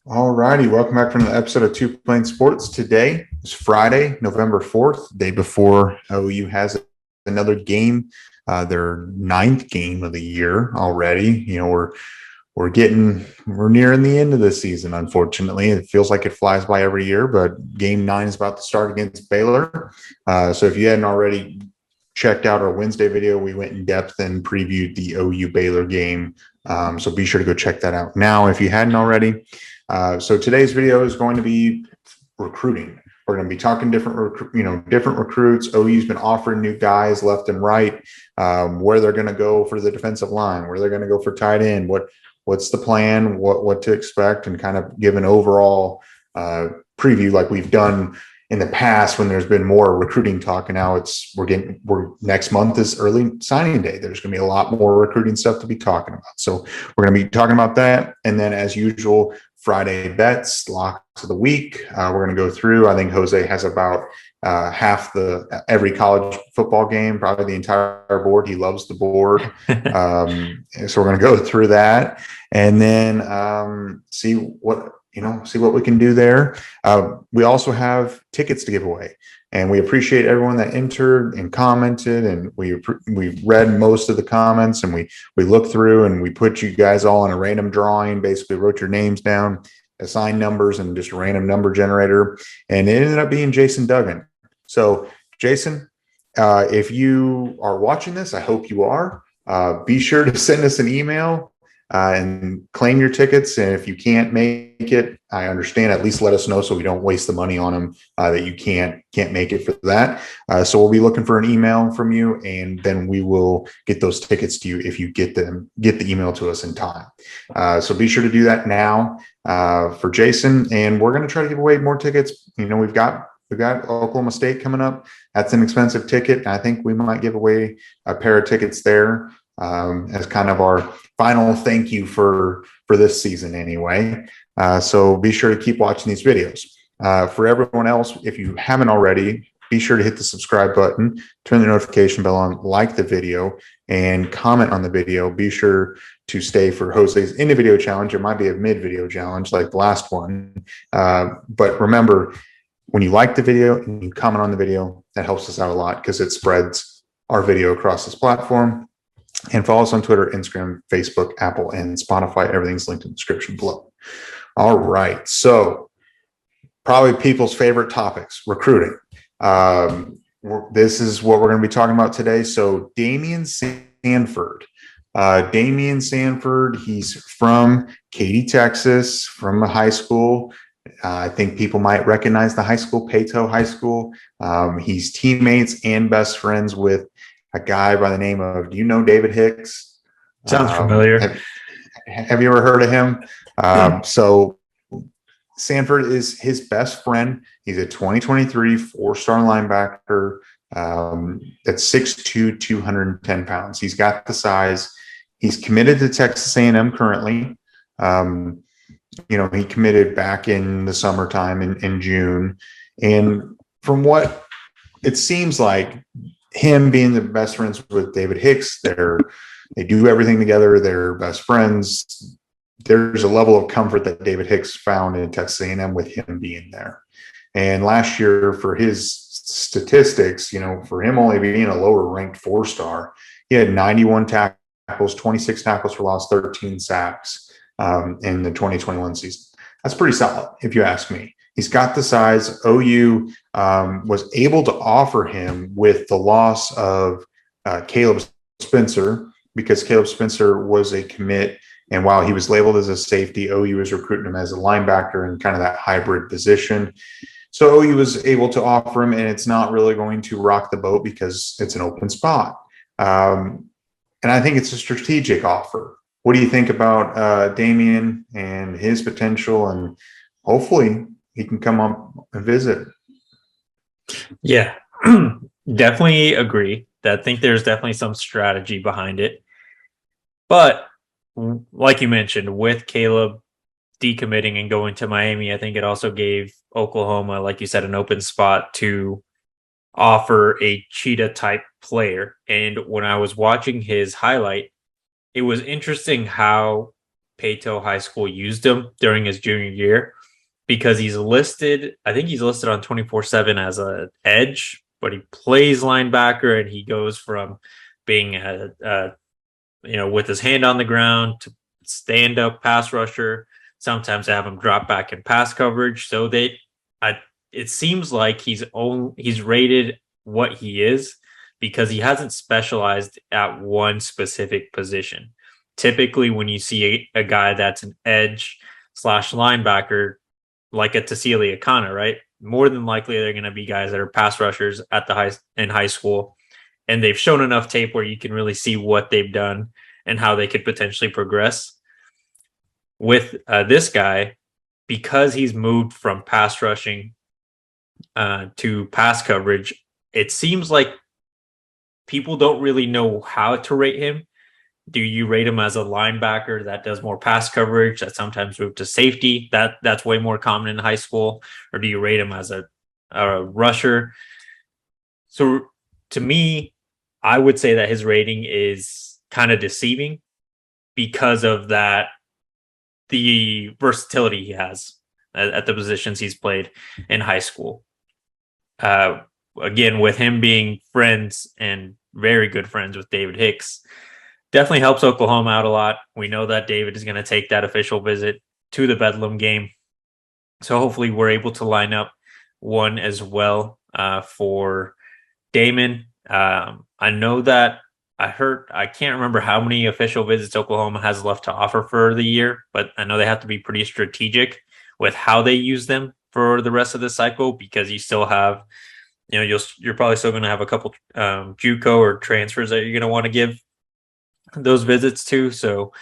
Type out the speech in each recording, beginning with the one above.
All righty, welcome back from the episode of Two Plane Sports. Today is Friday, November 4th, day before OU has another game, their ninth game of the year already. We're nearing the end of the season. Unfortunately, it feels like it flies by every year, but game 9 is about to start against Baylor. So if you hadn't already checked out our Wednesday video, we went in depth and previewed the OU Baylor game. So be sure to go check that out now if you hadn't already. So today's video is going to be recruiting. We're going to be talking different recruits. OU's been offering new guys left and right, where they're going to go for the defensive line, where they're going to go for tight end, what's the plan, what to expect, and kind of give an overall preview like we've done in the past when there's been more recruiting talk. And now we're next month is early signing day. There's going to be a lot more recruiting stuff to be talking about. So we're going to be talking about that. And then as usual, Friday bets, locks of the week. We're going to go through. I think Jose has about every college football game, probably the entire board. He loves the board. So we're going to go through that and then see what we can do there. We also have tickets to give away, and we appreciate everyone that entered and commented, and we read most of the comments, and we looked through and we put you guys all in a random drawing, basically wrote your names down, assigned numbers, and just a random number generator, and it ended up being Jason Duggan. So Jason, if you are watching this, I hope you are, be sure to send us an email and claim your tickets. And if you can't make it, I understand. At least let us know so we don't waste the money on them that you can't make it for that. So we'll be looking for an email from you, and then we will get those tickets to you if you get the email to us in time. So be sure to do that now for Jason, and we're going to try to give away more tickets. We've got Oklahoma State coming up. That's an expensive ticket. I think we might give away a pair of tickets there as kind of our final thank you for this season anyway. So be sure to keep watching these videos. For everyone else, if you haven't already, be sure to hit the subscribe button, turn the notification bell on, like the video, and comment on the video. Be sure to stay for Jose's end of video challenge. It might be a mid-video challenge like the last one. But remember, when you like the video and you comment on the video, that helps us out a lot because it spreads our video across this platform. And follow us on Twitter, Instagram, Facebook, Apple, and Spotify. Everything's linked in the description below. All right. So probably people's favorite topics, recruiting. This is what we're going to be talking about today. So Damien Sanford. He's from Katy, Texas, from a high school. I think people might recognize the high school, Peyto High School. He's teammates and best friends with a guy by the name of, do you know David Hicks? Sounds familiar. Have you ever heard of him? So Sanford is his best friend. He's a 2023 four-star linebacker that's 6'2", 210 pounds. He's got the size. He's committed to Texas A&M currently. He committed back in the summertime in June. And from what it seems like, him being the best friends with David Hicks, they do everything together. They're best friends. There's a level of comfort that David Hicks found in Texas A&M with him being there. And last year, for his statistics, for him only being a lower ranked four-star, he had 91 tackles, 26 tackles for loss, 13 sacks in the 2021 season. That's pretty solid, if you ask me. He's got the size. OU was able to offer him with the loss of Caleb Spencer, because Caleb Spencer was a commit. And while he was labeled as a safety, OU was recruiting him as a linebacker in kind of that hybrid position. So OU was able to offer him, and it's not really going to rock the boat because it's an open spot. And I think it's a strategic offer. What do you think about Damien and his potential? And hopefully he can come up and visit. Yeah, definitely agree. I think there's definitely some strategy behind it. But like you mentioned, with Caleb decommitting and going to Miami, I think it also gave Oklahoma, like you said, an open spot to offer a Cheetah type player. And when I was watching his highlight, it was interesting how Pato High School used him during his junior year, because he's listed, I think he's listed on 24/7 as a edge, but he plays linebacker, and he goes from being with his hand on the ground to stand up pass rusher. Sometimes have him drop back in pass coverage. So it seems like he's rated what he is because he hasn't specialized at one specific position. Typically, when you see a guy that's an edge / linebacker, like a Tassili Akana, right? More than likely, they're going to be guys that are pass rushers at in high school, and they've shown enough tape where you can really see what they've done and how they could potentially progress. With this guy, because he's moved from pass rushing to pass coverage, it seems like people don't really know how to rate him. Do you rate him as a linebacker that does more pass coverage, that sometimes move to safety? That's way more common in high school. Or do you rate him as a rusher? So to me, I would say that his rating is kind of deceiving because of the versatility he has at the positions he's played in high school. Again, with him being friends and very good friends with David Hicks, definitely helps Oklahoma out a lot. We know that David is going to take that official visit to the Bedlam game. So hopefully we're able to line up one as well for Damien. I know that I can't remember how many official visits Oklahoma has left to offer for the year, but I know they have to be pretty strategic with how they use them for the rest of the cycle, because you still have, you're probably still going to have a couple JUCO or transfers that you're going to want to give those visits to. So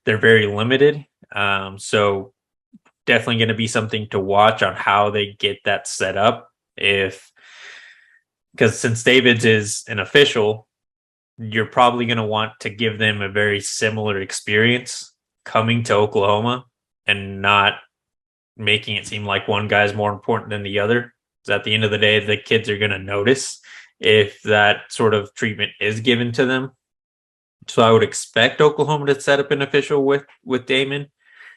they're very limited. So definitely going to be something to watch on how they get that set up. Because since David's is an official, you're probably going to want to give them a very similar experience coming to Oklahoma and not making it seem like one guy's more important than the other. Because at the end of the day, the kids are going to notice if that sort of treatment is given to them. So I would expect Oklahoma to set up an official with Damien.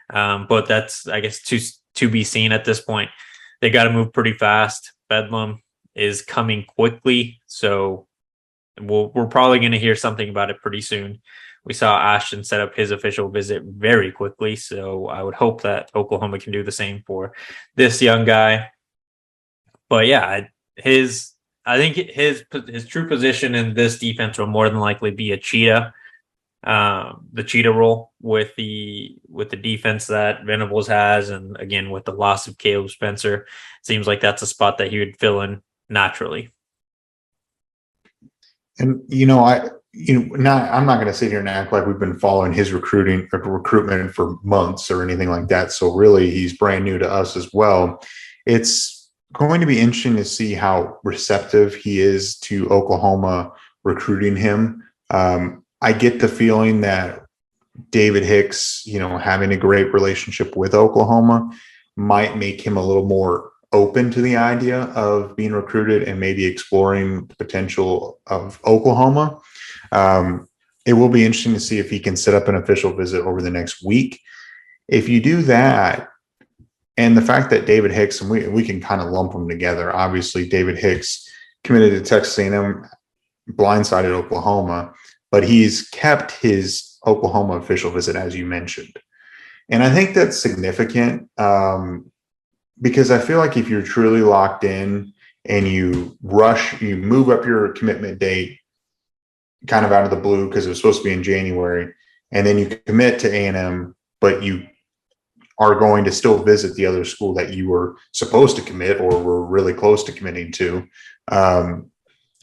But that's, I guess, to be seen at this point. They got to move pretty fast. Bedlam is coming quickly. So we're probably going to hear something about it pretty soon. We saw Ashton set up his official visit very quickly. So I would hope that Oklahoma can do the same for this young guy. But yeah, I think his true position in this defense will more than likely be a Cheetah, the Cheetah role with the defense that Venables has, and again with the loss of Caleb Spencer, seems like that's a spot that he would fill in naturally. And I'm not going to sit here and act like we've been following his recruitment for months or anything like that. So really, he's brand new to us as well. It's going to be interesting to see how receptive he is to Oklahoma recruiting him. I get the feeling that David Hicks, having a great relationship with Oklahoma might make him a little more open to the idea of being recruited and maybe exploring the potential of Oklahoma. It will be interesting to see if he can set up an official visit over the next week. If you do that, and the fact that David Hicks, and we can kind of lump them together. Obviously, David Hicks committed to Texas A&M, blindsided Oklahoma, but he's kept his Oklahoma official visit, as you mentioned. And I think that's significant because I feel like if you're truly locked in and you move up your commitment date kind of out of the blue because it was supposed to be in January, and then you commit to A&M, but you are going to still visit the other school that you were supposed to commit or were really close to committing to. I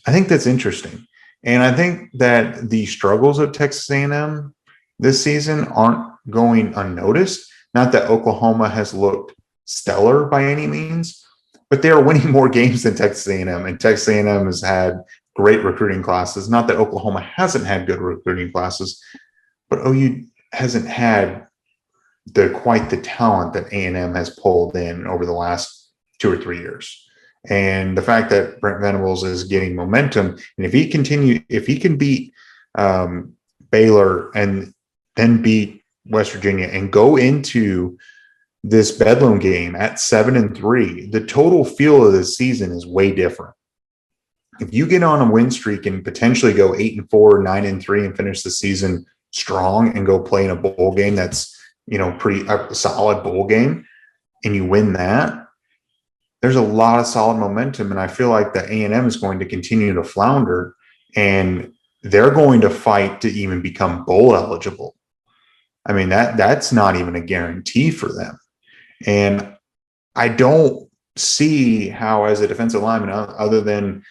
think that's interesting. And I think that the struggles of Texas A&M this season aren't going unnoticed. Not that Oklahoma has looked stellar by any means, but they are winning more games than Texas A&M. And Texas A&M has had great recruiting classes. Not that Oklahoma hasn't had good recruiting classes, but OU hasn't had quite the talent that A&M has pulled in over the last 2 or 3 years. And the fact that Brent Venables is getting momentum, and if he can beat Baylor and then beat West Virginia and go into this Bedlam game at 7-3, the total feel of the season is way different. If you get on a win streak and potentially go 8-4, 9-3, and finish the season strong and go play in a bowl game that's, pretty a solid bowl game, and you win that, there's a lot of solid momentum. And I feel like the A&M is going to continue to flounder, and they're going to fight to even become bowl eligible. I mean, that's not even a guarantee for them. And I don't see how, as a defensive lineman, other than,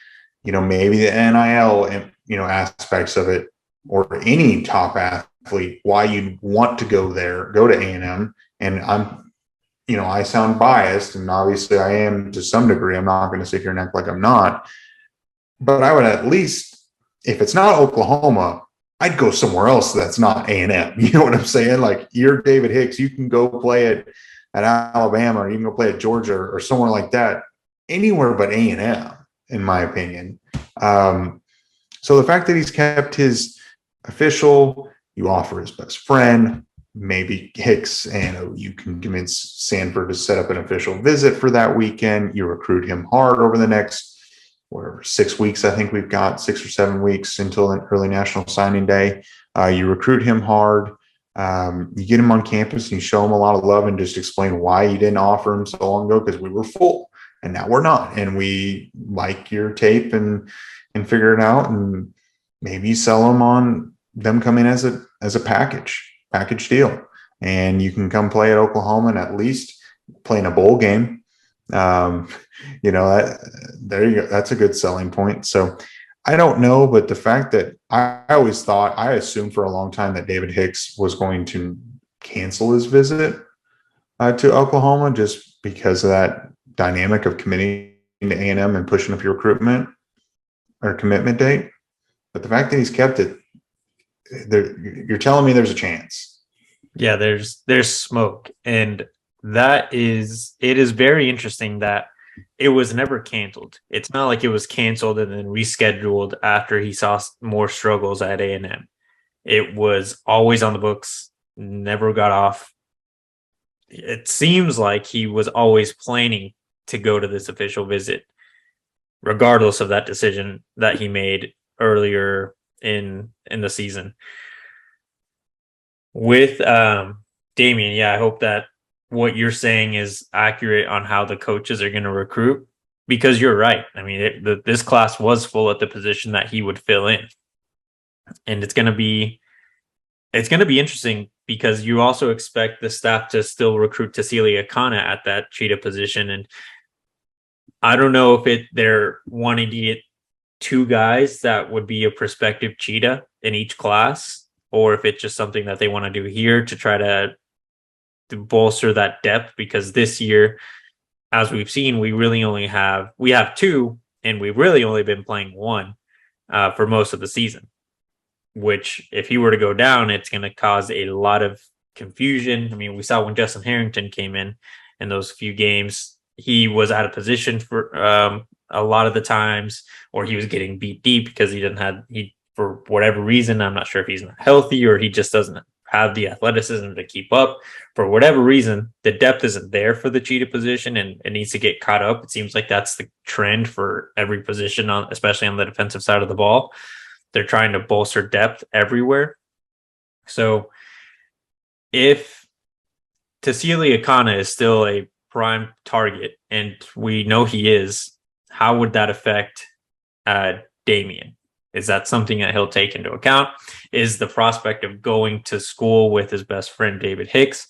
maybe the NIL and, aspects of it, or any top athlete, why you'd want to go to A&M. And I sound biased, and obviously I am to some degree. I'm not going to sit here and act like I'm not. But I would at least, if it's not Oklahoma, I'd go somewhere else that's not A&M. You know what I'm saying? Like, you're David Hicks. You can go play at Alabama, or you can go play at Georgia, or somewhere like that. Anywhere but A&M, in my opinion. So the fact that he's kept his official, you offer his best friend, maybe Hicks, and you can convince Sanford to set up an official visit for that weekend. You recruit him hard over the next 6 weeks. I think we've got 6 or 7 weeks until an early national signing day. You recruit him hard. You get him on campus and you show him a lot of love, and just explain why you didn't offer him so long ago, because we were full and now we're not, and we like your tape and figure it out, and maybe sell them on them coming as a package deal, and you can come play at Oklahoma and at least play in a bowl game. There you go. That's a good selling point. So I don't know, but the fact that I assumed for a long time that David Hicks was going to cancel his visit to Oklahoma, just because of that dynamic of committing to A&M and pushing up your recruitment or commitment date. But the fact that he's kept it, you're telling me there's a chance. Yeah, there's smoke, and it is very interesting that it was never canceled. It's not like it was canceled and then rescheduled after he saw more struggles at A&M. It was always on the books, never got off. It seems like he was always planning to go to this official visit, regardless of that decision that he made earlier in the season. With Damien, I hope that what you're saying is accurate on how the coaches are going to recruit, because you're right. I mean, this class was full at the position that he would fill in, and it's going to be interesting, because you also expect the staff to still recruit Cecilia Kana at that Cheetah position, and I don't know if they're wanting to get 2 guys that would be a prospective Cheetah in each class, or if it's just something that they want to do here to try to bolster that depth, because this year, as we've seen, we have 2, and we've really only been playing 1 for most of the season, which, if he were to go down, it's going to cause a lot of confusion. I mean, we saw when Justin Harrington came in those few games, he was out of position for a lot of the times, or he was getting beat deep because he for whatever reason, I'm not sure if he's not healthy or he just doesn't have the athleticism to keep up. For whatever reason, the depth isn't there for the Cheetah position, and it needs to get caught up. It seems like that's the trend for every position, especially on the defensive side of the ball. They're trying to bolster depth everywhere. So if Cecilia Kana is still a prime target, and we know he is, how would that affect Damien? Is that something that he'll take into account? Is the prospect of going to school with his best friend David Hicks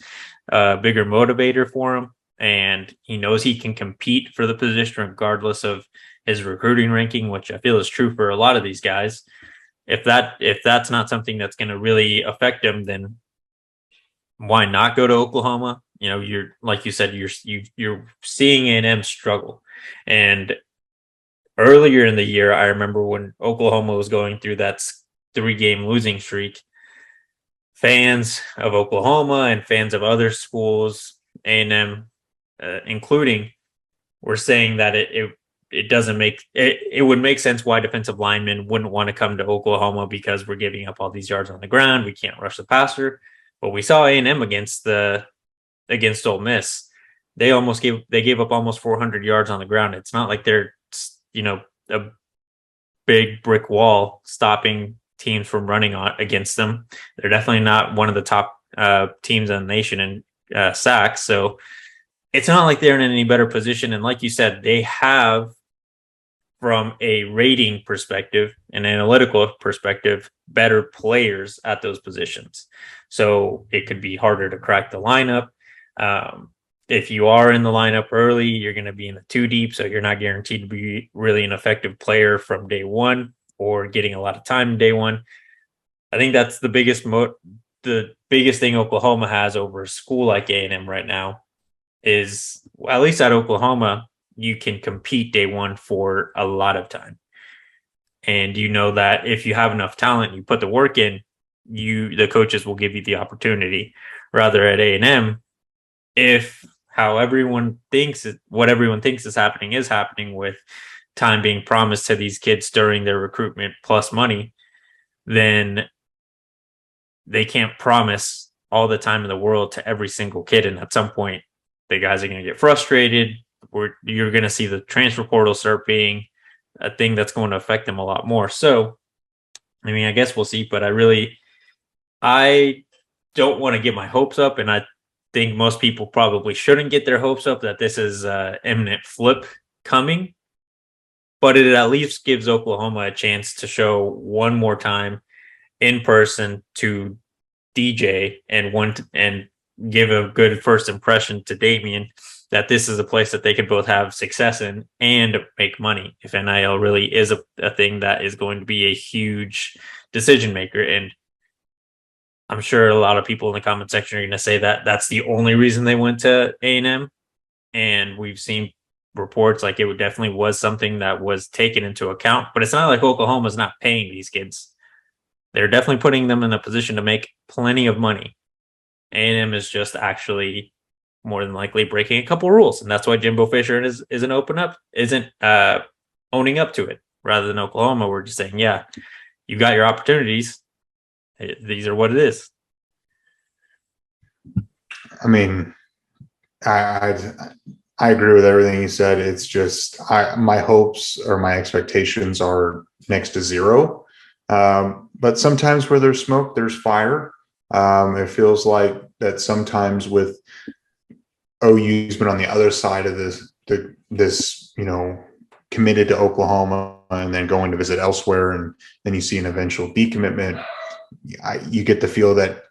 a bigger motivator for him? And he knows he can compete for the position regardless of his recruiting ranking, which I feel is true for a lot of these guys. If that's not something that's going to really affect him, then why not go to Oklahoma? You're, like you said, you're seeing A&M struggle. And earlier in the year, I remember when Oklahoma was going through that 3-game losing streak, fans of Oklahoma and fans of other schools, A&M including, were saying that it doesn't make it would make sense why defensive linemen wouldn't want to come to Oklahoma, because we're giving up all these yards on the ground. We can't rush the passer. Well, we saw A&M against Ole Miss. They gave up almost 400 yards on the ground. It's not like they're, a big brick wall stopping teams from running against them. They're definitely not one of the top teams in the nation in sacks. So it's not like they're in any better position. And like you said, they have, from a rating perspective and analytical perspective, better players at those positions. So it could be harder to crack the lineup. If you are in the lineup early, you're going to be in the 2 deep. So you're not guaranteed to be really an effective player from day one or getting a lot of time day one. I think that's the biggest thing Oklahoma has over a school like A&M right now is, at least at Oklahoma, you can compete day one for a lot of time. And you know that if you have enough talent, you put the work in, the coaches will give you the opportunity. Rather at A&M, if what everyone thinks is happening with time being promised to these kids during their recruitment plus money, then they can't promise all the time in the world to every single kid. And at some point, the guys are going to get frustrated, or you're going to see the transfer portal start being a thing that's going to affect them a lot more. So, I mean, I guess we'll see, but I don't want to get my hopes up, and I think most people probably shouldn't get their hopes up that this is an imminent flip coming, but it at least gives Oklahoma a chance to show one more time in person to DJ and give a good first impression to Damien that this is a place that they can both have success in and make money if NIL really is a thing that is going to be a huge decision maker. And I'm sure a lot of people in the comment section are going to say that that's the only reason they went to A&M. And we've seen reports like it definitely was something that was taken into account, but it's not like Oklahoma's not paying these kids. They're definitely putting them in a position to make plenty of money. A&M is just actually more than likely breaking a couple rules, and that's why Jimbo Fisher isn't owning up to it. Rather than Oklahoma, we're just saying, yeah, you got your opportunities. These are what it is. I mean, I agree with everything you said. It's just my hopes or my expectations are next to zero. But sometimes where there's smoke, there's fire. It feels like that sometimes with OU's been on the other side of this, committed to Oklahoma and then going to visit elsewhere, and then you see an eventual decommitment. You get the feel that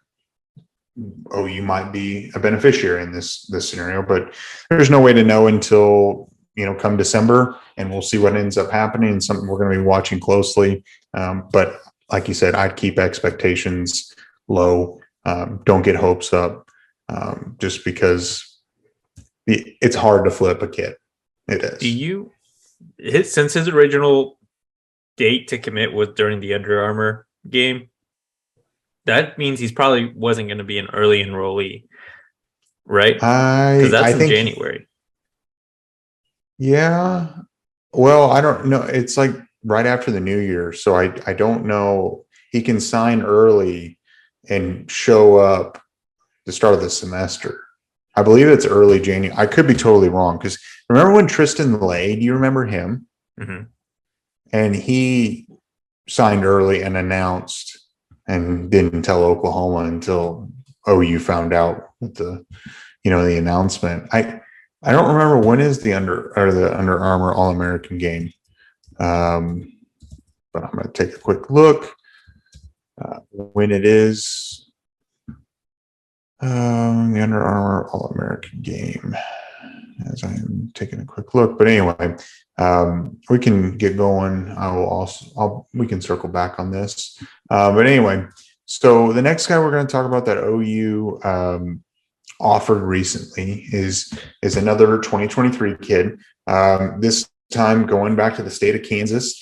OU might be a beneficiary in this scenario, but there's no way to know until come December, and we'll see what ends up happening. And something we're going to be watching closely. But like you said, I'd keep expectations low. Don't get hopes up, just because it's hard to flip a kid. It is. Since his original date to commit was during the Under Armour game, that means he's probably wasn't going to be an early enrollee, right? Because that's in January. Yeah. Well, I don't know. It's like right after the new year. So I don't know. He can sign early and show up the start of the semester. I believe it's early January. I could be totally wrong, because remember when Tristan Lay, do you remember him? Mm-hmm. And he signed early and announced and didn't tell Oklahoma until OU found out with the announcement. I don't remember when is the Under Armour All-American game. But I'm going to take a quick look when it is. The Under Armour All-American game, as I'm taking a quick look. But anyway, we can get going. We can circle back on this. But anyway, so the next guy we're going to talk about that OU offered recently is another 2023 kid. This time going back to the state of Kansas,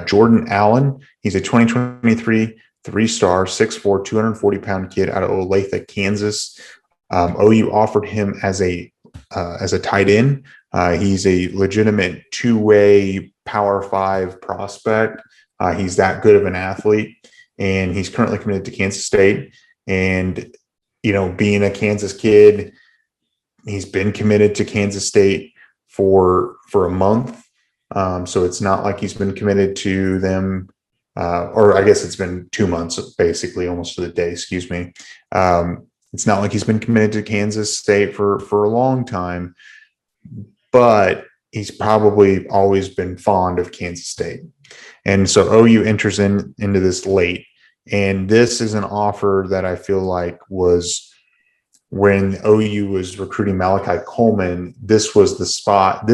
Jordan Allen. He's a 2023 3-star, 6'4", 240-pound kid out of Olathe, Kansas. OU offered him as a tight end. He's a legitimate two-way Power 5 prospect. He's that good of an athlete, and he's currently committed to Kansas State. And being a Kansas kid, he's been committed to Kansas State for a month. So it's not like he's been committed to them, or I guess it's been 2 months, basically, almost to the day, excuse me. It's not like he's been committed to Kansas State for a long time, but he's probably always been fond of Kansas State. And so OU enters into this late. And this is an offer that I feel like was when OU was recruiting Malachi Coleman. This is the spot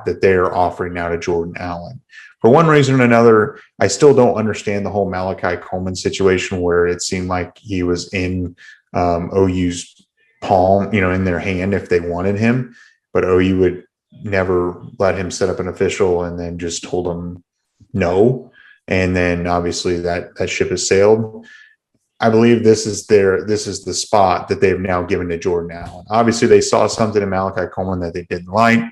that they're offering now to Jordan Allen. For one reason or another, I still don't understand the whole Malachi Coleman situation where it seemed like he was in OU's palm, in their hand if they wanted him, but OU would never let him set up an official and then just told him no. And then obviously that ship has sailed. I believe this is the spot that they've now given to Jordan Allen. Obviously they saw something in Malachi Coleman that they didn't like,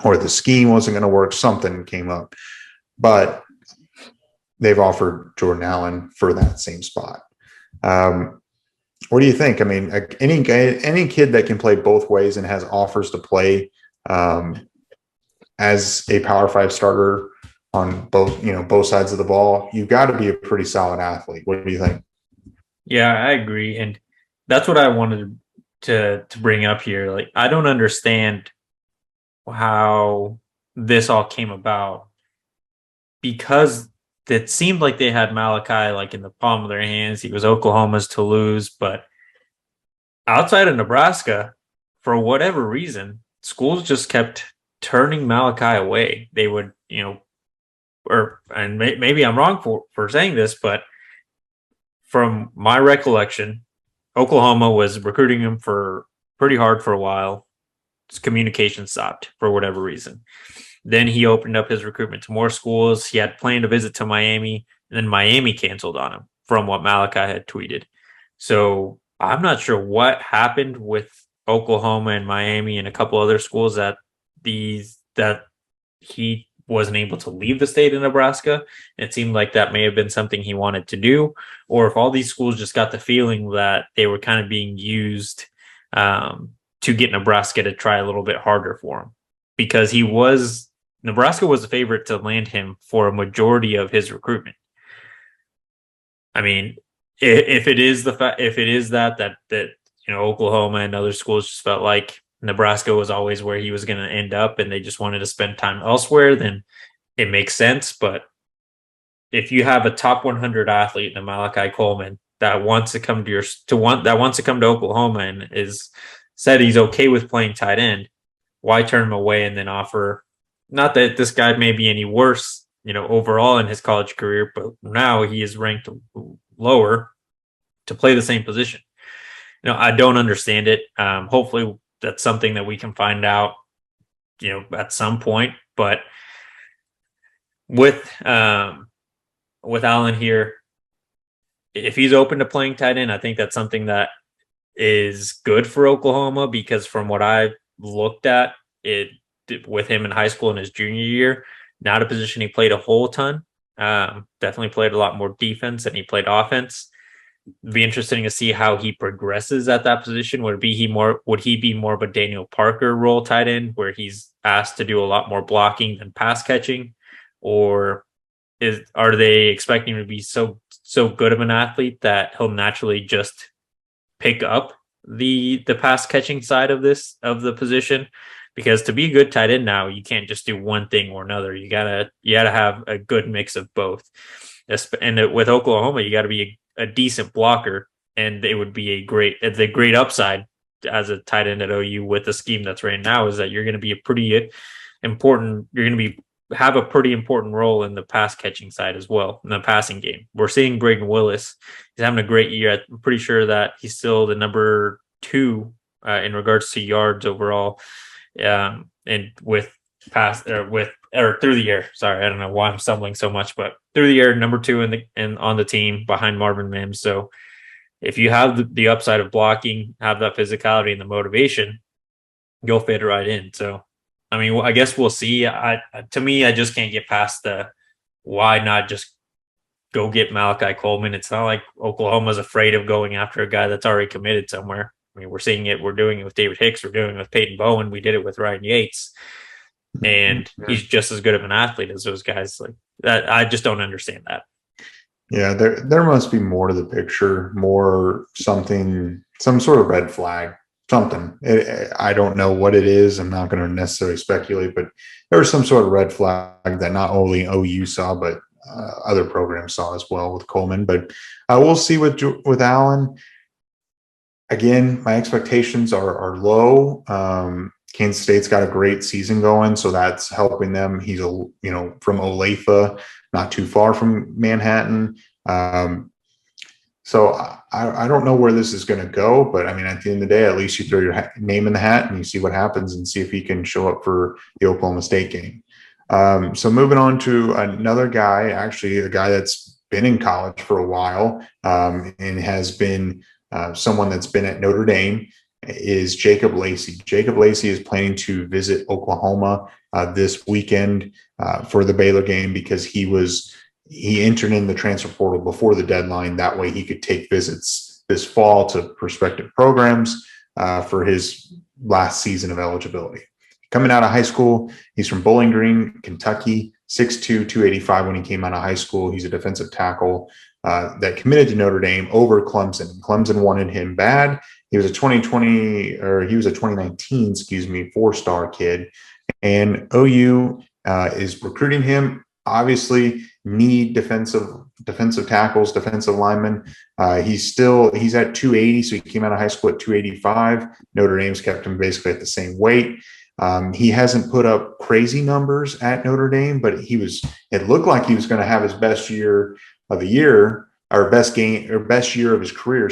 or the scheme wasn't going to work. Something came up, but they've offered Jordan Allen for that same spot. What do you think? I mean, any kid that can play both ways and has offers to play as a Power 5 starter on both sides of the ball, you've got to be a pretty solid athlete. What do you think? Yeah, I agree. And that's what I wanted to bring up here. Like, I don't understand how this all came about, because it seemed like they had Malachi like in the palm of their hands. He was Oklahoma's to lose, but outside of Nebraska, for whatever reason, schools just kept turning Malachi away. They would, maybe I'm wrong for saying this, but from my recollection, Oklahoma was recruiting him for pretty hard for a while. His communication stopped for whatever reason. Then he opened up his recruitment to more schools. He had planned a visit to Miami, and then Miami canceled on him from what Malachi had tweeted. So I'm not sure what happened with Oklahoma and Miami and a couple other schools that he wasn't able to leave the state of Nebraska. It seemed like that may have been something he wanted to do, or if all these schools just got the feeling that they were kind of being used to get Nebraska to try a little bit harder for him, because Nebraska was the favorite to land him for a majority of his recruitment. I mean, if it is that Oklahoma and other schools just felt like Nebraska was always where he was going to end up and they just wanted to spend time elsewhere, then it makes sense. But if you have a top 100 athlete in Malachi Coleman that wants to come to Oklahoma and is said he's okay with playing tight end, why turn him away and then offer? Not that this guy may be any worse, overall in his college career, but now he is ranked lower to play the same position. I don't understand it. Hopefully that's something that we can find out, at some point. But with Allen here, if he's open to playing tight end, I think that's something that is good for Oklahoma, because from what I've looked at it with him in high school in his junior year, not a position he played a whole ton. Definitely played a lot more defense than he played offense. It'd be interesting to see how he progresses at that position. Would he be more of a Daniel Parker role tight end, where he's asked to do a lot more blocking than pass catching, or are they expecting him to be so good of an athlete that he'll naturally just pick up the pass catching side of the position? Because to be a good tight end now, you can't just do one thing or another. You gotta have a good mix of both. And with Oklahoma, you got to be a decent blocker, and it would be the great upside as a tight end at OU with the scheme that's right now is that you're going to be have a pretty important role in the pass catching side as well, in the passing game. We're seeing Braden Willis. He's having a great year. I'm pretty sure that he's still the number 2 in regards to yards overall. And with pass or through the air. Sorry, I don't know why I'm stumbling so much, but through the air, number 2 on the team behind Marvin Mims. So if you have the upside of blocking, have that physicality and the motivation, you'll fit right in. So, I mean, I guess we'll see. To me, I just can't get past the why not just go get Malachi Coleman. It's not like Oklahoma's afraid of going after a guy that's already committed somewhere. I mean, we're seeing it. We're doing it with David Hicks. We're doing it with Peyton Bowen. We did it with Ryan Yates. And he's just as good of an athlete as those guys. Like that, I just don't understand that. Yeah, there must be more to the picture, more something, some sort of red flag, something. I don't know what it is. I'm not going to necessarily speculate, but there was some sort of red flag that not only OU saw, but other programs saw as well with Coleman. But we'll see with Allen. Again, my expectations are low. Kansas State's got a great season going, so that's helping them. He's from Olathe, not too far from Manhattan. So I don't know where this is going to go, but I mean, at the end of the day, at least you throw your name in the hat and you see what happens and see if he can show up for the Oklahoma State game. So moving on to another guy, actually a guy that's been in college for a while and has been someone that's been at Notre Dame, is Jacob Lacey. Jacob Lacey is planning to visit Oklahoma this weekend for the Baylor game because he entered in the transfer portal before the deadline. That way he could take visits this fall to prospective programs for his last season of eligibility. Coming out of high school, he's from Bowling Green, Kentucky, 6'2", 285 when he came out of high school. He's a defensive tackle that committed to Notre Dame over Clemson. Clemson wanted him bad. He was a 2019, 4-star kid. And OU is recruiting him. Obviously, need defensive tackles, defensive linemen. He's at 280, so he came out of high school at 285. Notre Dame's kept him basically at the same weight. He hasn't put up crazy numbers at Notre Dame, but it looked like he was going to have his best year of the year, or best year of his career,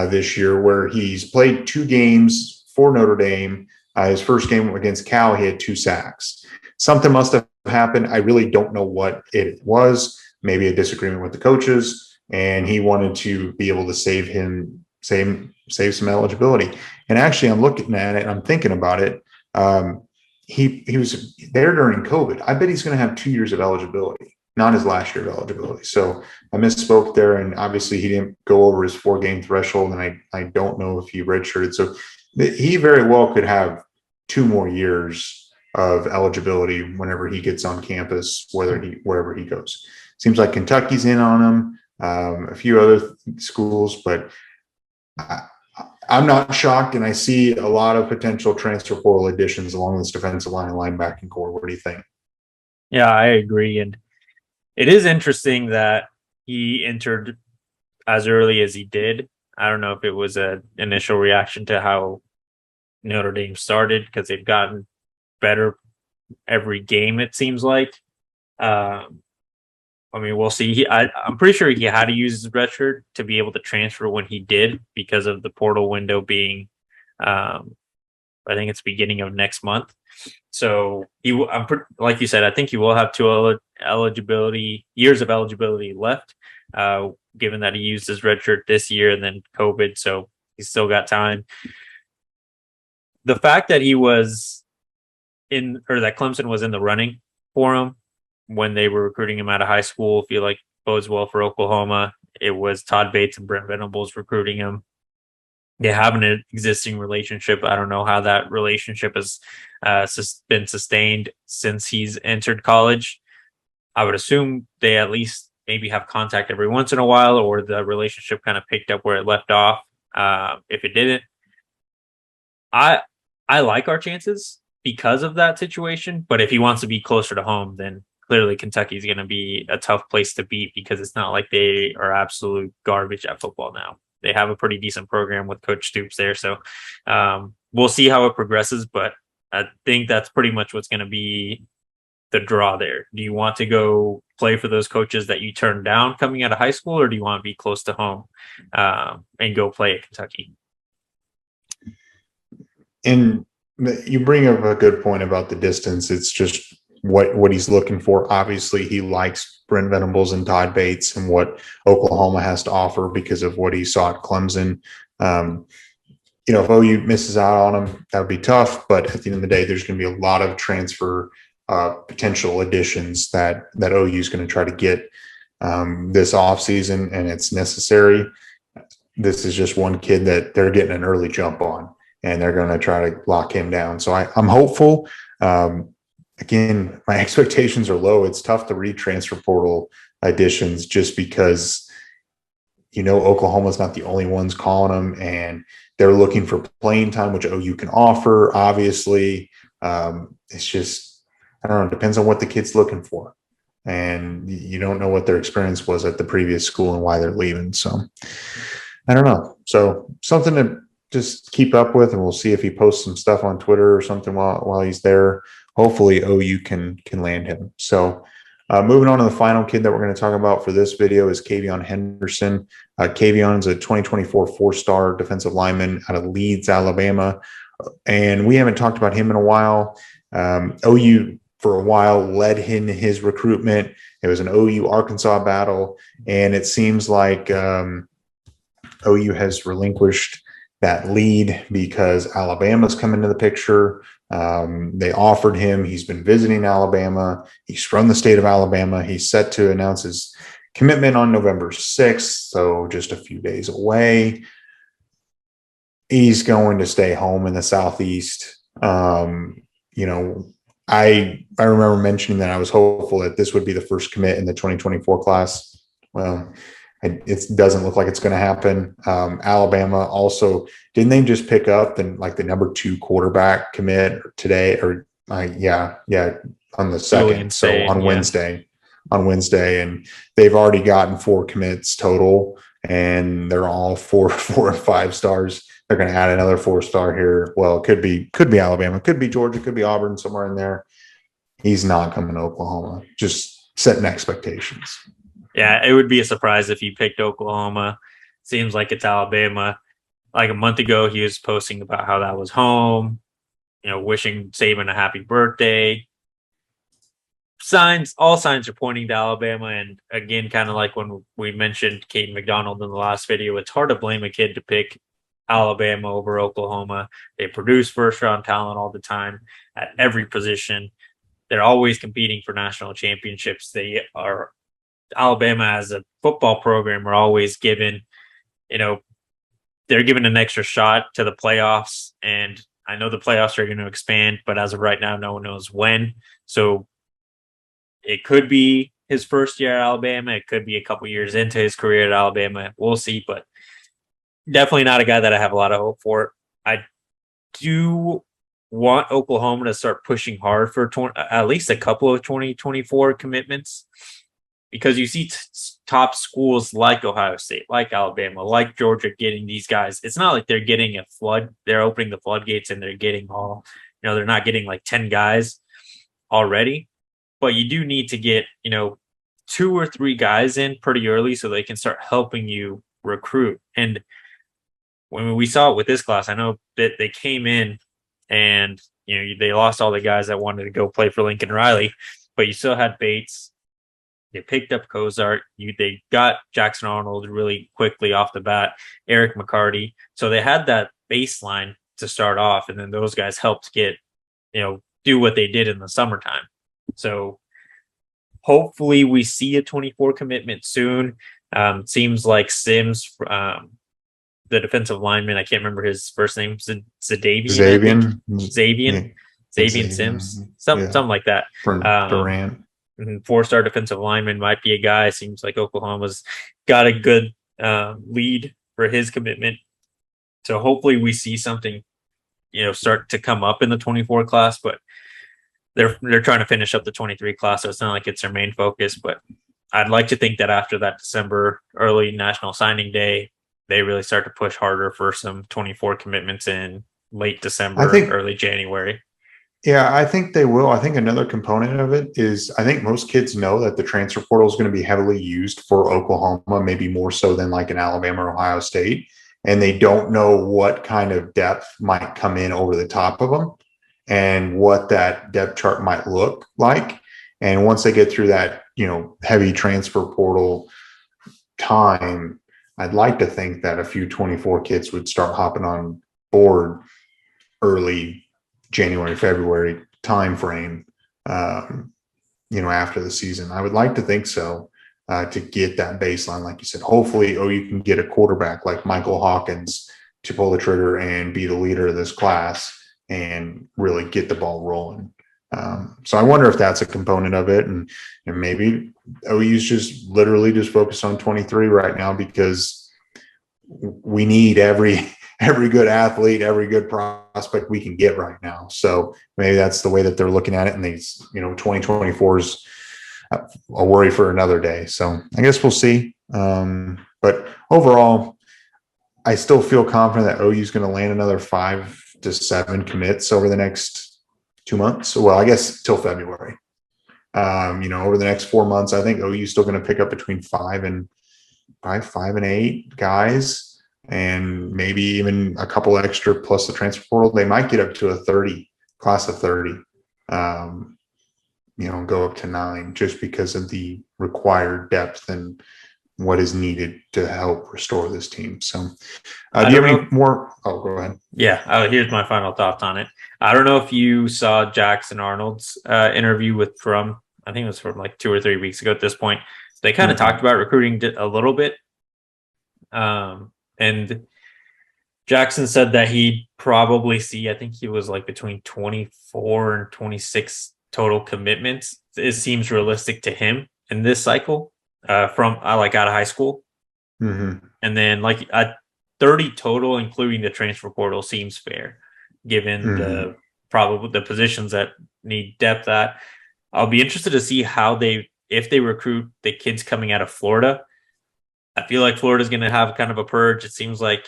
this year, where he's played 2 games for Notre Dame. His first game against Cal, he had 2 sacks. Something must have happened. I really don't know what it was. Maybe a disagreement with the coaches, and he wanted to be able to save some eligibility. And actually, I'm looking at it and I'm thinking about it. He was there during COVID. I bet he's going to have 2 years of eligibility, not his last year of eligibility. So I misspoke there, and obviously he didn't go over his 4-game threshold, and I don't know if he redshirted. So he very well could have 2 more years of eligibility whenever he gets on campus, wherever he goes. Seems like Kentucky's in on him, a few other schools, but I'm not shocked, and I see a lot of potential transfer portal additions along this defensive line and linebacking core. What do you think? Yeah, I agree. And it is interesting that he entered as early as he did. I don't know if it was an initial reaction to how Notre Dame started, because they've gotten better every game, it seems like. I mean, we'll see. I'm pretty sure he had to use his redshirt to be able to transfer when he did, because of the portal window being, I think it's beginning of next month. So like you said, I think he will have 2 years of eligibility left, given that he used his redshirt this year and then COVID. So he's still got time. The fact that that Clemson was in the running for him when they were recruiting him out of high school, I feel like bodes well for Oklahoma. It was Todd Bates and Brent Venables recruiting him. They have an existing relationship. I don't know how that relationship has been sustained since he's entered college. I would assume they at least maybe have contact every once in a while, or the relationship kind of picked up where it left off. If it didn't, I like our chances because of that situation. But if he wants to be closer to home, then clearly Kentucky is going to be a tough place to beat, because it's not like they are absolute garbage at football now. They have a pretty decent program with Coach Stoops there. So we'll see how it progresses, but I think that's pretty much what's going to be the draw there. Do you want to go play for those coaches that you turned down coming out of high school, or do you want to be close to home and go play at Kentucky? And you bring up a good point about the distance. It's just what he's looking for. Obviously, he likes Brent Venables and Todd Bates and what Oklahoma has to offer because of what he saw at Clemson. If OU misses out on him, that would be tough. But at the end of the day, there's going to be a lot of transfer potential additions that OU is going to try to get this offseason, and it's necessary. This is just one kid that they're getting an early jump on, and they're going to try to lock him down. So I'm hopeful. Again, my expectations are low. It's tough to read transfer portal additions just because, Oklahoma's not the only ones calling them, and they're looking for playing time, which OU can offer, obviously. It's just, I don't know, it depends on what the kid's looking for. And you don't know what their experience was at the previous school and why they're leaving. So I don't know. So something to just keep up with, and we'll see if he posts some stuff on Twitter or something while he's there. Hopefully OU can land him. So moving on to the final kid that we're going to talk about for this video is Kavion Henderson. Kavion's a 2024 four-star defensive lineman out of Leeds, Alabama. And we haven't talked about him in a while. OU for a while led in his recruitment. It was an OU Arkansas battle, and it seems like OU has relinquished that lead because Alabama's come into the picture. They offered him. He's been visiting Alabama. He's from the state of Alabama. He's set to announce his commitment on November 6th, so just a few days away. He's going to stay home in the Southeast. I remember mentioning that I was hopeful that this would be the first commit in the 2024 class. Well, it doesn't look like it's going to happen. Alabama also, didn't they just pick up the number 2 quarterback commit today? Or on the 2nd. So on Wednesday, and they've already gotten 4 commits total, and they're all 4 and 5 stars. They're going to add another 4-star here. Well, it could be Alabama, could be Georgia, could be Auburn, somewhere in there. He's not coming to Oklahoma. Just setting expectations. Yeah, it would be a surprise if he picked Oklahoma. Seems like it's Alabama. Like a month ago, he was posting about how that was home, wishing Saban a happy birthday. All signs are pointing to Alabama. And again, kind of like when we mentioned Caden McDonald in the last video, it's hard to blame a kid to pick Alabama over Oklahoma. They produce first-round talent all the time at every position. They're always competing for national championships. Alabama as a football program are always given, they're given an extra shot to the playoffs. And I know the playoffs are going to expand, but as of right now, no one knows when. So it could be his first year at Alabama. It could be a couple years into his career at Alabama. We'll see, but definitely not a guy that I have a lot of hope for. I do want Oklahoma to start pushing hard for at least a couple of 2024 commitments, because you see top schools like Ohio State, like Alabama, like Georgia getting these guys. It's not like they're getting a flood. They're opening the floodgates and they're getting all, they're not getting like 10 guys already, but you do need to get, 2 or 3 guys in pretty early so they can start helping you recruit. And when we saw it with this class, I know that they came in and, they lost all the guys that wanted to go play for Lincoln Riley, but you still had Bates. They picked up Cozart. They got Jackson Arnold really quickly off the bat, Eric McCarty. So they had that baseline to start off, and then those guys helped get, do what they did in the summertime. So hopefully we see a 24 commitment soon. Seems like Sims, the defensive lineman, I can't remember his first name, Xavier Sims, something like that. From Durant. 4-star defensive lineman might be a guy. Seems like Oklahoma's got a good lead for his commitment. So hopefully we see something, start to come up in the 24 class, but they're trying to finish up the 23 class. So it's not like it's their main focus, but I'd like to think that after that December early National Signing Day, they really start to push harder for some 24 commitments in late December, early January. Yeah, I think they will. I think another component of it is I think most kids know that the transfer portal is going to be heavily used for Oklahoma, maybe more so than like in Alabama or Ohio State. And they don't know what kind of depth might come in over the top of them and what that depth chart might look like. And once they get through that, heavy transfer portal time, I'd like to think that a few 24 kids would start hopping on board early January, February timeframe, after the season. I would like to think so. to get that baseline. Like you said, hopefully, you can get a quarterback like Michael Hawkins to pull the trigger and be the leader of this class and really get the ball rolling. So I wonder if that's a component of it. And maybe OU's just literally just focused on 23 right now because we need every good athlete, every good prospect we can get right now. So maybe that's the way that they're looking at it. And 2024 is a worry for another day. So I guess we'll see. But overall, I still feel confident that OU is going to land another 5 to 7 commits over the next 2 months. Well, I guess till February. Over the next 4 months, I think OU is still going to pick up between 5 and 8 guys, and maybe even a couple extra plus the transfer portal. They might get up to a 30 class of 30. Go up to 9 just because of the required depth and what is needed to help restore this team. So do you have any more? Oh, go ahead. Yeah. Here's my final thoughts on it. I don't know if you saw Jackson Arnold's interview I think it was from like 2 or 3 weeks ago at this point. They kind of talked about recruiting a little bit. And Jackson said that he'd probably see, I think he was like between 24 and 26 total commitments. It seems realistic to him in this cycle from out of high school. And then like a 30 total, including the transfer portal, seems fair given the positions that need depth at. I'll be interested to see if they recruit the kids coming out of Florida. I feel like Florida's going to have kind of a purge. It seems like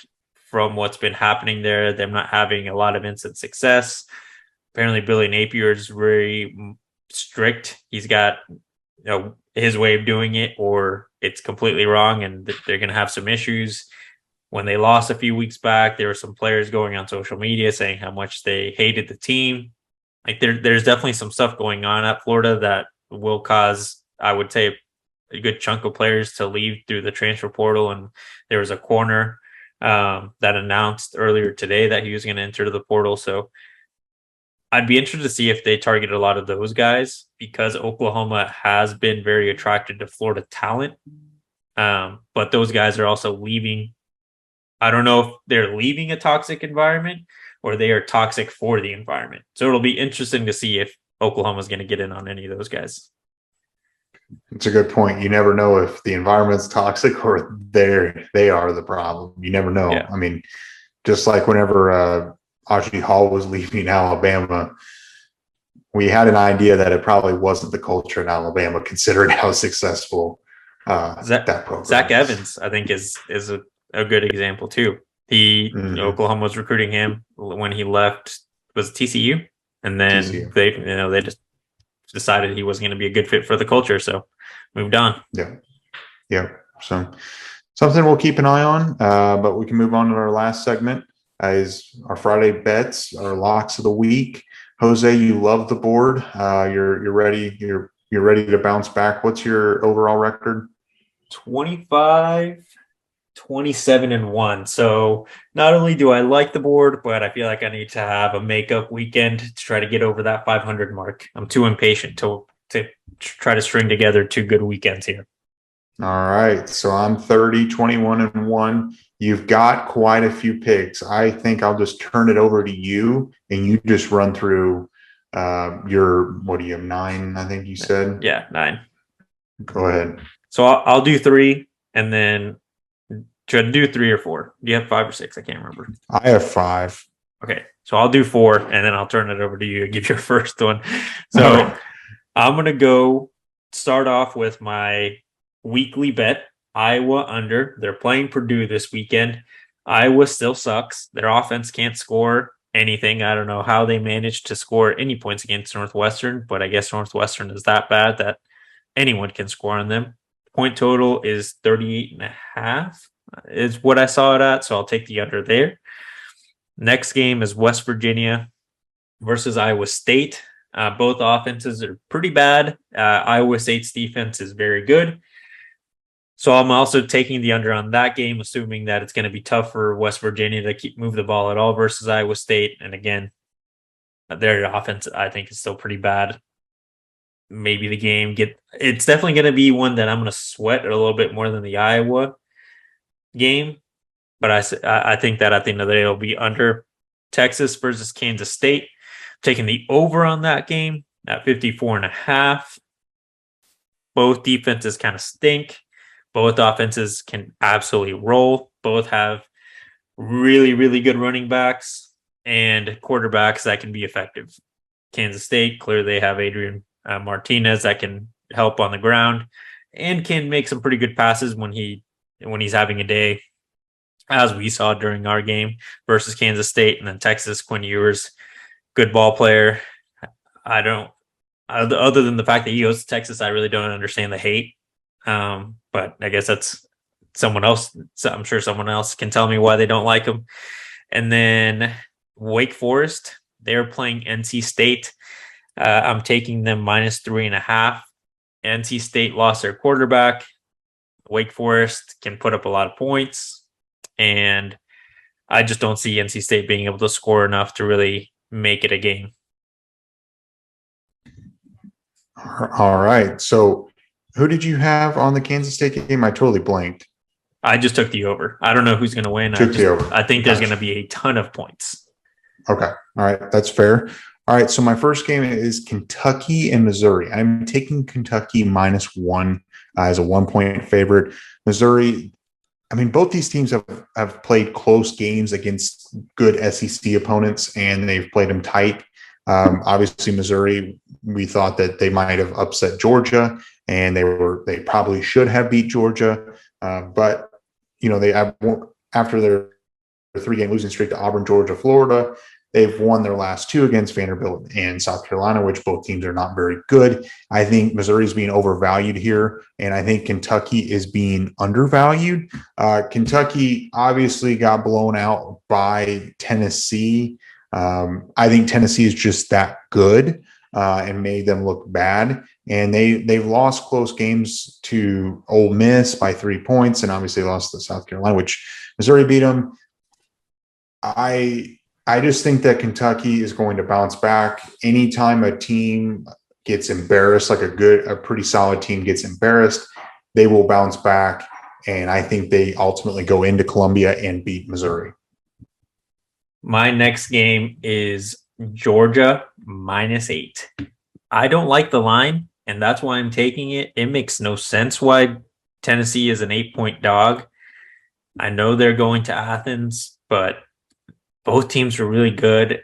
from what's been happening there, them not having a lot of instant success. Apparently Billy Napier is very strict. He's got his way of doing it, or it's completely wrong, and they're going to have some issues. When they lost a few weeks back, there were some players going on social media saying how much they hated the team. Like there's definitely some stuff going on at Florida that will cause, I would say, a good chunk of players to leave through the transfer portal. And there was a corner that announced earlier today that he was going to enter the portal. So I'd be interested to see if they target a lot of those guys, because Oklahoma has been very attracted to Florida talent. But those guys are also leaving. I don't know if they're leaving a toxic environment or they are toxic for the environment. So it'll be interesting to see if Oklahoma's going to get in on any of those guys. It's a good point. You never know if the environment's toxic or they are the problem. You never know. Yeah. I mean, just like whenever Audrey Hall was leaving Alabama, we had an idea that it probably wasn't the culture in Alabama, considering how successful that program Zach Evans, I think, is a good example too. Oklahoma was recruiting him when he left, was TCU, and then they just decided he wasn't going to be a good fit for the culture, so moved on. Yeah. So something we'll keep an eye on, but we can move on to our last segment, is our Friday bets, our locks of the week. Jose, you love the board. You're ready. You're ready to bounce back. What's your overall record? 25, 27 and 1. So not only do I like the board, but I feel like I need to have a makeup weekend to try to get over that 500 mark. I'm too impatient to try to string together 2 good weekends here. All right. So I'm 30, 21 and 1. You've got quite a few picks. I think I'll just turn it over to you and you just run through what do you have, 9, I think you said? Yeah, 9. Go ahead. So I'll do 3, and then should I do 3 or 4? Do you have 5 or 6? I can't remember. I have 5. Okay, so I'll do 4, and then I'll turn it over to you and give your first one. So I'm going to go start off with my weekly bet, Iowa under. They're playing Purdue this weekend. Iowa still sucks. Their offense can't score anything. I don't know how they managed to score any points against Northwestern, but I guess Northwestern is that bad that anyone can score on them. Point total is 38.5 is what I saw it at, so I'll take the under there. Next game is West Virginia versus Iowa State. Both offenses are pretty bad. Iowa State's defense is very good. So I'm also taking the under on that game, assuming that it's going to be tough for West Virginia to move the ball at all versus Iowa State. And again, their offense, I think, is still pretty bad. maybe the game it's definitely going to be one that I'm going to sweat a little bit more than the Iowa game. But I think that at the end of the day, it'll be under. Texas versus Kansas State. Taking the over on that game at 54.5. Both defenses kind of stink. Both offenses can absolutely roll. Both have really, really good running backs and quarterbacks that can be effective. Kansas State, clearly they have Adrian Martinez that can help on the ground and can make some pretty good passes when he's having a day, as we saw during our game versus Kansas State. And then Texas, Quinn Ewers, good ball player. Other than the fact that he goes to Texas, I really don't understand the hate. But I guess that's someone else. So I'm sure someone else can tell me why they don't like him. And then Wake Forest, they're playing NC State. I'm taking them -3.5. NC State lost their quarterback. Wake Forest can put up a lot of points. And I just don't see NC State being able to score enough to really make it a game. All right. So who did you have on the Kansas State game? I totally blanked. I just took the over. I don't know who's going to win. I think there's going to be a ton of points. Okay. All right. That's fair. All right. So my first game is Kentucky and Missouri. I'm taking Kentucky -1 as a 1-point favorite. Missouri, I mean, both these teams have played close games against good SEC opponents, and they've played them tight. Obviously, Missouri, we thought that they might have upset Georgia, and they probably should have beat Georgia. But they have, after their 3-game losing streak to Auburn, Georgia, Florida, they've won their last 2 against Vanderbilt and South Carolina, which both teams are not very good. I think Missouri is being overvalued here, and I think Kentucky is being undervalued. Kentucky obviously got blown out by Tennessee. I think Tennessee is just that good and made them look bad. And they've lost close games to Ole Miss by 3 points, and obviously lost to South Carolina, which Missouri beat them. I just think that Kentucky is going to bounce back. Anytime a team gets embarrassed, like a pretty solid team gets embarrassed, they will bounce back. And I think they ultimately go into Columbia and beat Missouri. My next game is Georgia -8. I don't like the line, and that's why I'm taking it. It makes no sense why Tennessee is an 8-point dog. I know they're going to Athens, but both teams are really good.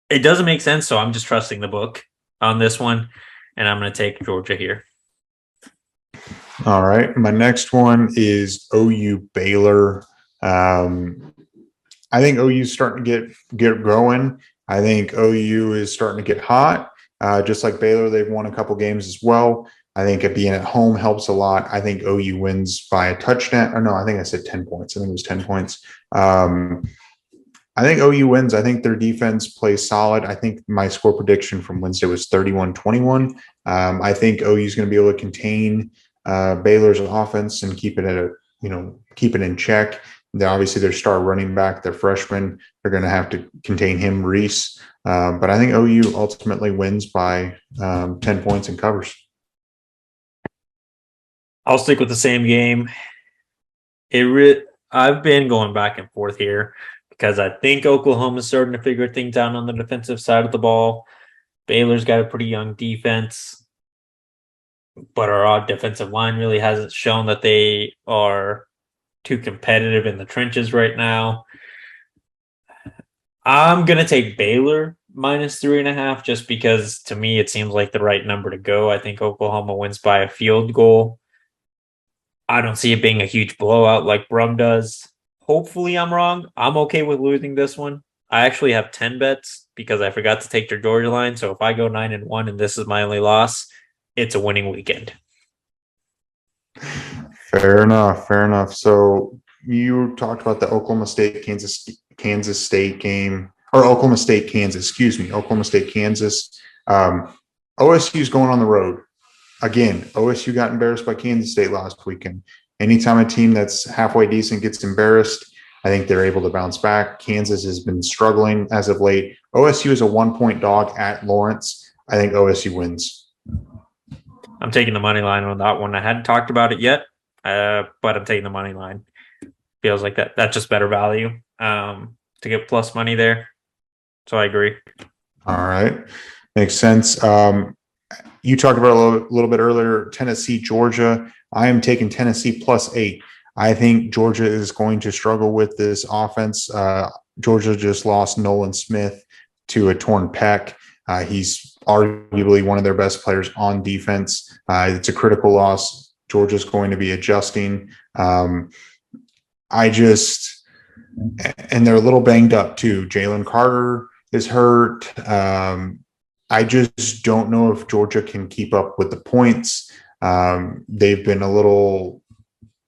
It doesn't make sense, so I'm just trusting the book on this one, and I'm going to take Georgia here. All right. My next one is OU Baylor. I think OU is starting to get going. I think OU is starting to get hot. Just like Baylor, they've won a couple games as well. I think being at home helps a lot. I think OU wins by a touchdown. Or no, I think I said 10 points. I think it was 10 points. I think OU wins. I think their defense plays solid. I think my score prediction from Wednesday was 31-21. I think OU is going to be able to contain Baylor's offense and keep it in check. Obviously, their star running back, their freshman, they're going to have to contain him, Reese. But I think OU ultimately wins by 10 points and covers. I'll stick with the same game. I've been going back and forth here because I think Oklahoma's starting to figure things out on the defensive side of the ball. Baylor's got a pretty young defense, but our defensive line really hasn't shown that they are too competitive in the trenches right now. I'm going to take Baylor -3.5 just because to me it seems like the right number to go. I think Oklahoma wins by a field goal. I don't see it being a huge blowout like Brum does. Hopefully I'm wrong. I'm okay with losing this one. I actually have 10 bets because I forgot to take their Georgia line. So if I go 9-1 and this is my only loss, it's a winning weekend. Fair enough. So you talked about the Oklahoma State Kansas State game, or Oklahoma State Kansas. Excuse me, Oklahoma State Kansas. OSU's going on the road again. OSU got embarrassed by Kansas State last weekend. Anytime a team that's halfway decent gets embarrassed, I think they're able to bounce back. Kansas has been struggling as of late. OSU is a 1-point dog at Lawrence. I think OSU wins. I'm taking the money line on that one. I hadn't talked about it yet, but I'm taking the money line. Feels like that's just better value to get plus money there. So I agree. All right. Makes sense. You talked about a little bit earlier, Tennessee, Georgia. I am taking Tennessee +8. I think Georgia is going to struggle with this offense. Georgia just lost Nolan Smith to a torn pec. He's arguably one of their best players on defense. It's a critical loss. Georgia's going to be adjusting. And they're a little banged up too. Jalen Carter is hurt. I just don't know if Georgia can keep up with the points. They've been a little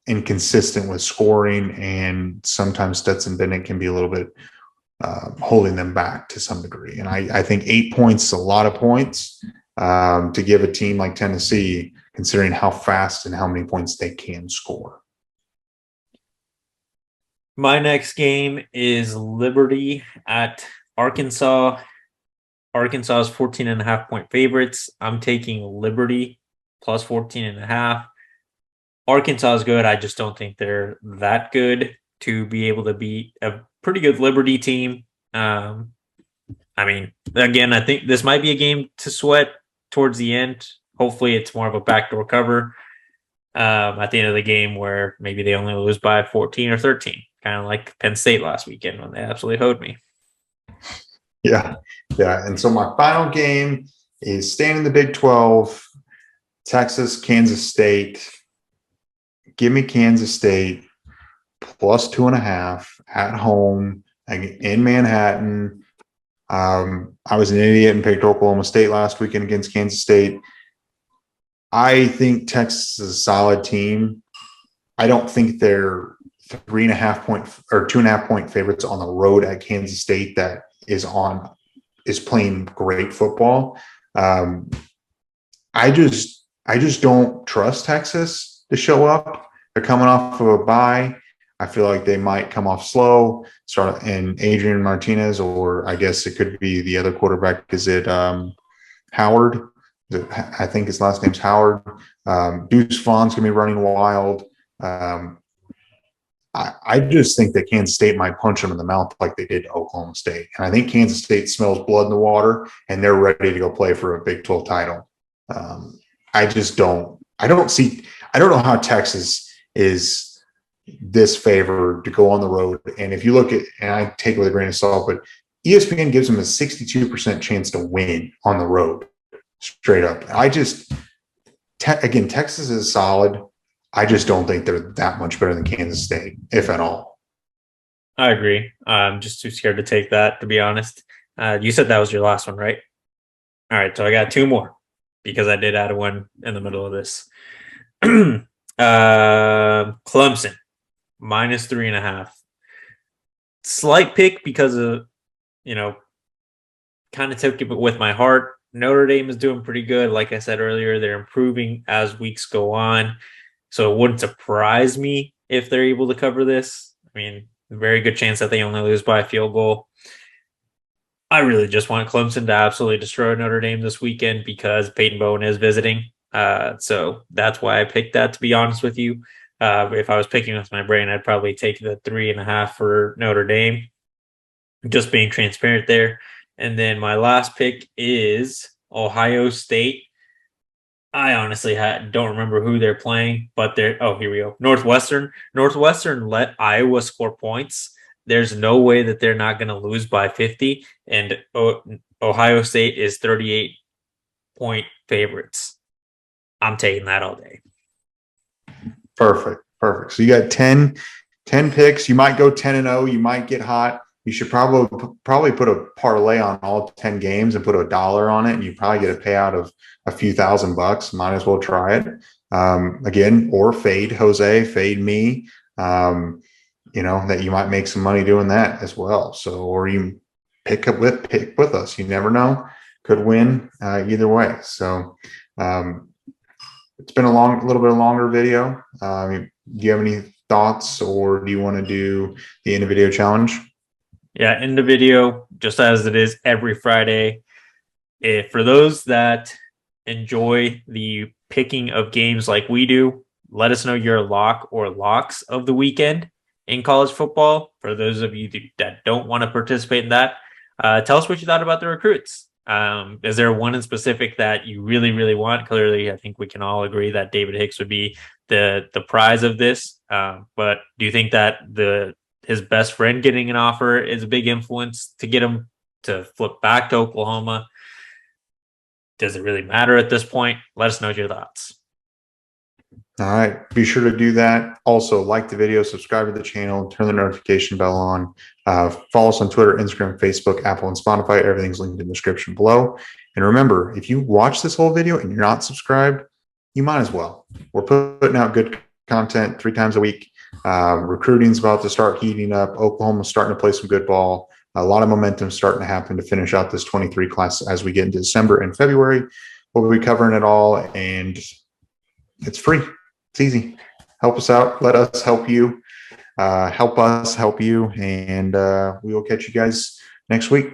inconsistent with scoring, and sometimes Stetson Bennett can be a little bit holding them back to some degree. And I think 8 points is a lot of points to give a team like Tennessee, considering how fast and how many points they can score. My next game is Liberty at Arkansas. Arkansas is 14.5-point favorites. I'm taking Liberty plus 14.5. Arkansas is good. I just don't think they're that good to be able to beat a pretty good Liberty team. I mean, again, I think this might be a game to sweat towards the end. Hopefully it's more of a backdoor cover at the end of the game where maybe they only lose by 14 or 13, kind of like Penn State last weekend when they absolutely hoed me. Yeah. And so my final game is staying in the Big 12, Texas, Kansas State. Give me Kansas State plus 2.5 at home in Manhattan. I was an idiot and picked Oklahoma State last weekend against Kansas State. I think Texas is a solid team. I don't think they're 3.5 point or 2.5 point favorites on the road at Kansas State that is playing great football. I just don't trust Texas to show up. They're coming off of a bye. I feel like they might come off slow, start and Adrian Martinez, or I guess it could be the other quarterback. Is it Howard? I think his last name's Howard. Deuce Vaughn's going to be running wild. I just think that Kansas State might punch them in the mouth like they did to Oklahoma State. And I think Kansas State smells blood in the water, and they're ready to go play for a Big 12 title. I don't know how Texas is this favored to go on the road. And if you look at, and I take it with a grain of salt, but ESPN gives them a 62% chance to win on the road, straight up. Again, Texas is solid. I just don't think they're that much better than Kansas State, if at all. I agree. I'm just too scared to take that, to be honest. You said that was your last one, right? All right, so I got two more because I did add one in the middle of this. Clemson, minus 3.5. Slight pick because of, kind of took it with my heart. Notre Dame is doing pretty good. Like I said earlier, they're improving as weeks go on. So it wouldn't surprise me if they're able to cover this. I mean, very good chance that they only lose by a field goal. I really just want Clemson to absolutely destroy Notre Dame this weekend because Peyton Bowen is visiting. So that's why I picked that, to be honest with you. If I was picking with my brain, I'd probably take the 3.5 for Notre Dame. Just being transparent there. And then my last pick is Ohio State. I honestly don't remember who they're playing, but here we go. Northwestern. Northwestern let Iowa score points. There's no way that they're not going to lose by 50. And Ohio State is 38-point favorites. I'm taking that all day. Perfect. So you got 10 picks. You might go 10-0. You might get hot. You should probably put a parlay on all 10 games and put $1 on it, and you probably get a payout of a few $1,000. Might as well try it again, or fade Jose, fade me. That you might make some money doing that as well. So, or you pick with us. You never know, could win either way. So, it's been a little bit longer video. Do you have any thoughts, or do you want to do the end of video challenge? Yeah, in the video, just as it is every Friday, for those that enjoy the picking of games like we do, let us know your lock or locks of the weekend in college football. For those of you that don't want to participate in that, tell us what you thought about the recruits. Is there one in specific that you really, really want? Clearly, I think we can all agree that David Hicks would be the prize of this. But do you think that his best friend getting an offer is a big influence to get him to flip back to Oklahoma? Does it really matter at this point? Let us know your thoughts. All right. Be sure to do that. Also, like the video, subscribe to the channel, turn the notification bell on. Follow us on Twitter, Instagram, Facebook, Apple, and Spotify. Everything's linked in the description below. And remember, if you watch this whole video and you're not subscribed, you might as well. We're putting out good content 3 times a week. Recruiting's about to start heating up. Oklahoma's starting to play some good ball. A lot of momentum starting to happen to finish out this 23 class as we get into December and February. We'll be covering it all, and it's free. It's easy. Help us out. Let us help you. Help us help you. And we will catch you guys next week.